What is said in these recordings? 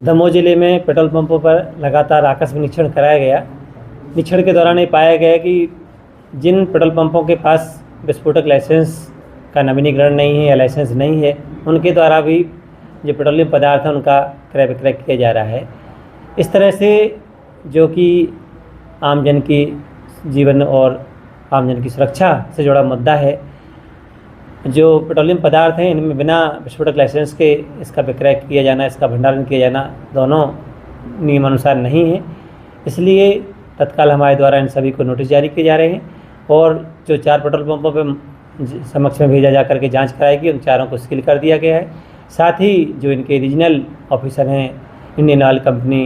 दमोह जिले में पेट्रोल पंपों पर लगातार आकस्मिक निरीक्षण कराया गया। निरीक्षण के दौरान ये पाया गया कि जिन पेट्रोल पंपों के पास विस्फोटक लाइसेंस का नवीनीकरण नहीं है या लाइसेंस नहीं है, उनके द्वारा भी जो पेट्रोलियम पदार्थ हैं उनका क्रय विक्रय किया जा रहा है। इस तरह से जो कि आमजन की जीवन और आमजन की सुरक्षा से जुड़ा मुद्दा है। जो पेट्रोलियम पदार्थ हैं इनमें बिना विस्फोटक लाइसेंस के इसका विक्रय किया जाना, इसका भंडारण किया जाना दोनों नियमानुसार नहीं है। इसलिए तत्काल हमारे द्वारा इन सभी को नोटिस जारी किए जा रहे हैं और जो 4 पेट्रोल पंपों पर समक्ष में भेजा जा करके जांच कराई गई, उन चारों को सील कर दिया गया है। साथ ही जो इनके रीजनल ऑफिसर हैं इंडियन ऑयल कंपनी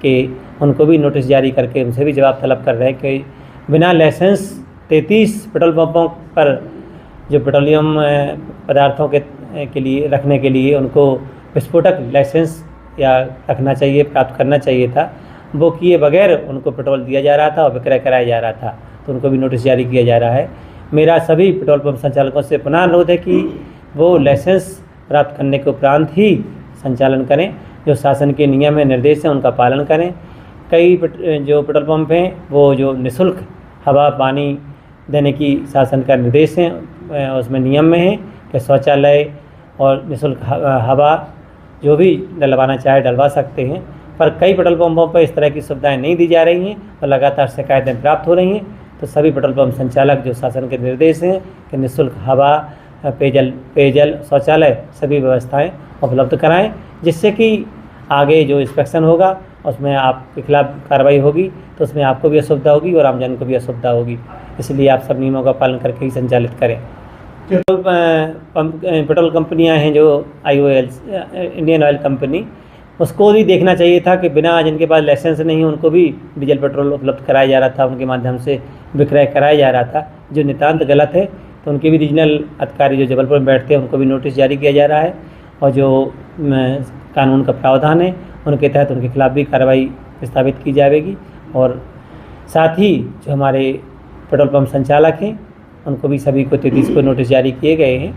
के, उनको भी नोटिस जारी करके उनसे भी जवाब तलब कर रहे हैं कि बिना लाइसेंस 33 पेट्रोल पंपों पर जो पेट्रोलियम पदार्थों के लिए रखने के लिए उनको विस्फोटक लाइसेंस या रखना चाहिए, प्राप्त करना चाहिए था, वो किए बगैर उनको पेट्रोल दिया जा रहा था और विक्रय कराया जा रहा था, तो उनको भी नोटिस जारी किया जा रहा है। मेरा सभी पेट्रोल पंप संचालकों से पुनः अनुरोध है कि वो लाइसेंस प्राप्त करने के उपरांत ही संचालन करें। जो शासन के नियम है, निर्देश हैं, उनका पालन करें। कई जो पेट्रोल पंप हैं वो जो निःशुल्क हवा पानी देने की शासन का निर्देश है, उसमें नियम में है कि शौचालय और निःशुल्क हवा जो भी डलवाना चाहे डलवा सकते हैं। पर कई पेट्रोल पंपों पर इस तरह की सुविधाएं नहीं दी जा रही हैं और लगातार शिकायतें प्राप्त हो रही हैं। तो सभी पेट्रोल पंप संचालक जो शासन के निर्देश हैं कि निःशुल्क हवा, पेयजल, शौचालय सभी व्यवस्थाएं उपलब्ध कराएं, जिससे कि आगे जो इंस्पेक्शन होगा उसमें आपके खिलाफ कार्रवाई होगी, तो उसमें आपको भी असुविधा होगी और आमजन को भी असुविधा होगी। इसलिए आप सब नियमों का पालन करके ही संचालित करें। पेट्रोल कंपनियां हैं जो IOL इंडियन ऑयल कंपनी, उसको भी देखना चाहिए था कि बिना जिनके पास लाइसेंस नहीं है उनको भी डीजल पेट्रोल उपलब्ध कराया जा रहा था, उनके माध्यम से विक्रय कराया जा रहा था, जो नितांत गलत है। तो उनके भी रीजनल अधिकारी जो जबलपुर में बैठते हैं उनको भी नोटिस जारी किया जा रहा है और जो कानून का प्रावधान है उनके तहत उनके खिलाफ भी कार्रवाई प्रस्तावित की जाएगी। और साथ ही जो हमारे पेट्रोल पंप संचालक हैं उनको भी सभी को 33 को नोटिस जारी किए गए हैं,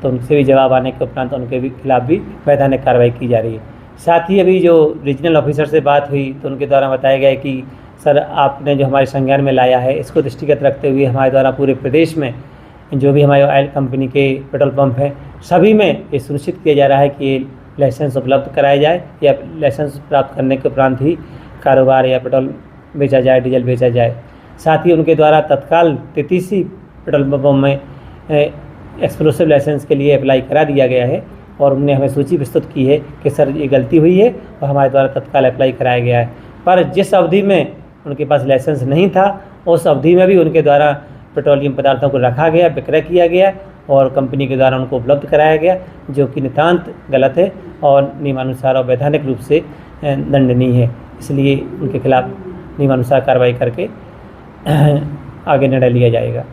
तो उनसे भी जवाब आने के उपरांत उनके भी खिलाफ भी वैधानिक कार्रवाई की जा रही है। साथ ही अभी जो रीजनल ऑफिसर से बात हुई तो उनके द्वारा बताया गया कि सर आपने जो हमारे संज्ञान में लाया है इसको दृष्टिगत रखते हुए हमारे द्वारा पूरे प्रदेश में जो भी हमारे ऑयल कंपनी के पेट्रोल पंप हैं सभी में ये सुनिश्चित किया जा रहा है कि लाइसेंस उपलब्ध कराया जाए या लाइसेंस प्राप्त करने के उपरांत ही कारोबार या पेट्रोल बेचा जाए, डीजल बेचा जाए। साथ ही उनके द्वारा तत्काल 33 पेट्रोल पंपों में एक्सक्लूसिव लाइसेंस के लिए अप्लाई करा दिया गया है और उन्होंने हमें सूची प्रस्तुत की है कि सर ये गलती हुई है और हमारे द्वारा तत्काल अप्लाई कराया गया है। पर जिस अवधि में उनके पास लाइसेंस नहीं था उस अवधि में भी उनके द्वारा पेट्रोलियम पदार्थों को रखा गया, विक्रय किया गया और कंपनी के द्वारा उनको उपलब्ध कराया गया, जो कि नितांत गलत है और नियमानुसार और वैधानिक रूप से दंडनीय है। इसलिए उनके खिलाफ नियमानुसार कार्रवाई करके आगे निर्णय लिया जाएगा।